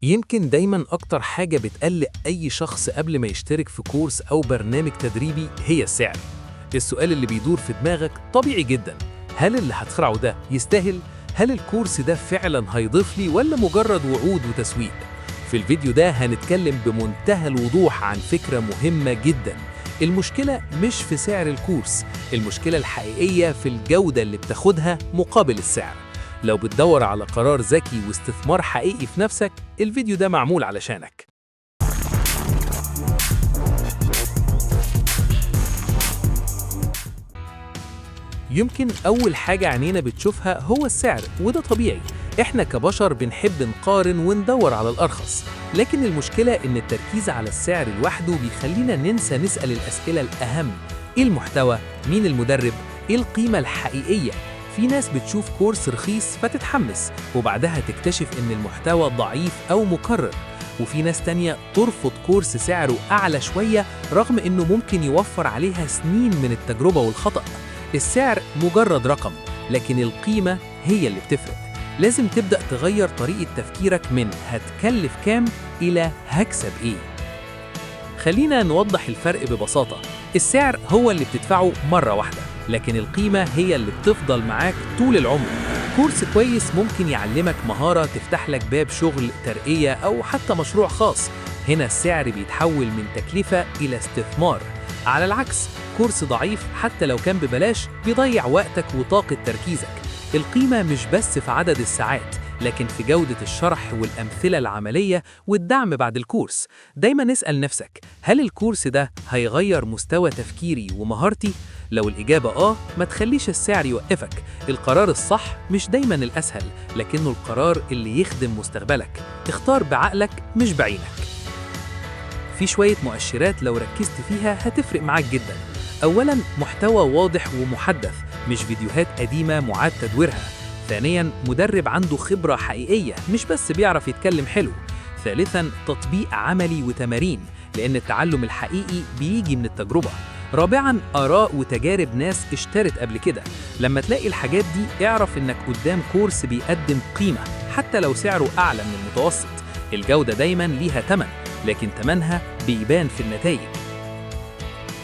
يمكن دايما أكتر حاجة بتقلق أي شخص قبل ما يشترك في كورس أو برنامج تدريبي هي السعر. السؤال اللي بيدور في دماغك طبيعي جدا، هل اللي هتخرعه ده يستاهل؟ هل الكورس ده فعلا هيضيف لي ولا مجرد وعود وتسويق؟ في الفيديو ده هنتكلم بمنتهى الوضوح عن فكرة مهمة جدا. المشكلة مش في سعر الكورس، المشكلة الحقيقية في الجودة اللي بتاخدها مقابل السعر. لو بتدور على قرار ذكي واستثمار حقيقي في نفسك، الفيديو ده معمول علشانك. يمكن أول حاجة عينينا بتشوفها هو السعر، وده طبيعي. إحنا كبشر بنحب نقارن وندور على الأرخص، لكن المشكلة إن التركيز على السعر لوحده بيخلينا ننسى نسأل الأسئلة الأهم: إيه المحتوى؟ مين المدرب؟ إيه القيمة الحقيقية؟ في ناس بتشوف كورس رخيص فتتحمس وبعدها تكتشف إن المحتوى ضعيف أو مكرر، وفي ناس تانية ترفض كورس سعره أعلى شوية رغم إنه ممكن يوفر عليها سنين من التجربة والخطأ. السعر مجرد رقم، لكن القيمة هي اللي بتفرق. لازم تبدأ تغير طريقة تفكيرك من هتكلف كام إلى هكسب إيه. خلينا نوضح الفرق ببساطة. السعر هو اللي بتدفعه مرة واحدة، لكن القيمة هي اللي بتفضل معاك طول العمر. كورس كويس ممكن يعلمك مهارة تفتح لك باب شغل، ترقية، أو حتى مشروع خاص. هنا السعر بيتحول من تكلفة إلى استثمار. على العكس، كورس ضعيف حتى لو كان ببلاش بيضيع وقتك وطاقة تركيزك. القيمة مش بس في عدد الساعات، لكن في جودة الشرح والأمثلة العملية والدعم بعد الكورس. دايما نسأل نفسك، هل الكورس ده هيغير مستوى تفكيري ومهارتي؟ لو الإجابة ما تخليش السعر يوقفك. القرار الصح مش دايما الأسهل، لكنه القرار اللي يخدم مستقبلك. اختار بعقلك مش بعينك. في شوية مؤشرات لو ركزت فيها هتفرق معاك جدا. أولاً، محتوى واضح ومحدث، مش فيديوهات قديمة معاد تدويرها. ثانياً، مدرب عنده خبرة حقيقية، مش بس بيعرف يتكلم حلو. ثالثاً، تطبيق عملي وتمارين، لأن التعلم الحقيقي بيجي من التجربة. رابعاً، آراء وتجارب ناس اشترت قبل كده. لما تلاقي الحاجات دي اعرف إنك قدام كورس بيقدم قيمة، حتى لو سعره أعلى من المتوسط. الجودة دايماً ليها تمن، لكن تمنها بيبان في النتائج.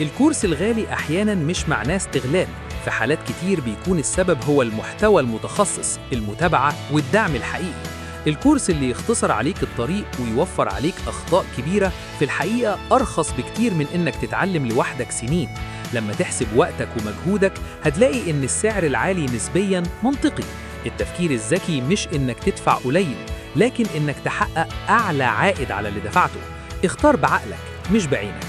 الكورس الغالي أحياناً مش معناه استغلال. في حالات كتير بيكون السبب هو المحتوى المتخصص، المتابعة والدعم الحقيقي. الكورس اللي يختصر عليك الطريق ويوفر عليك أخطاء كبيرة في الحقيقة أرخص بكتير من إنك تتعلم لوحدك سنين. لما تحسب وقتك ومجهودك هتلاقي إن السعر العالي نسبياً منطقي. التفكير الذكي مش إنك تدفع قليل، لكن إنك تحقق أعلى عائد على اللي دفعته. اختار بعقلك مش بعينك.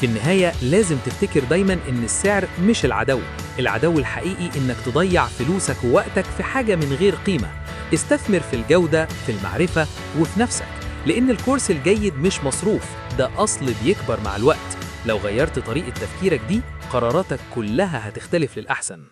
في النهاية لازم تفتكر دايماً إن السعر مش العدو. العدو الحقيقي إنك تضيع فلوسك ووقتك في حاجة من غير قيمة. استثمر في الجودة، في المعرفة، وفي نفسك، لأن الكورس الجيد مش مصروف، ده أصل بيكبر مع الوقت. لو غيرت طريقة تفكيرك دي، قراراتك كلها هتختلف للأحسن.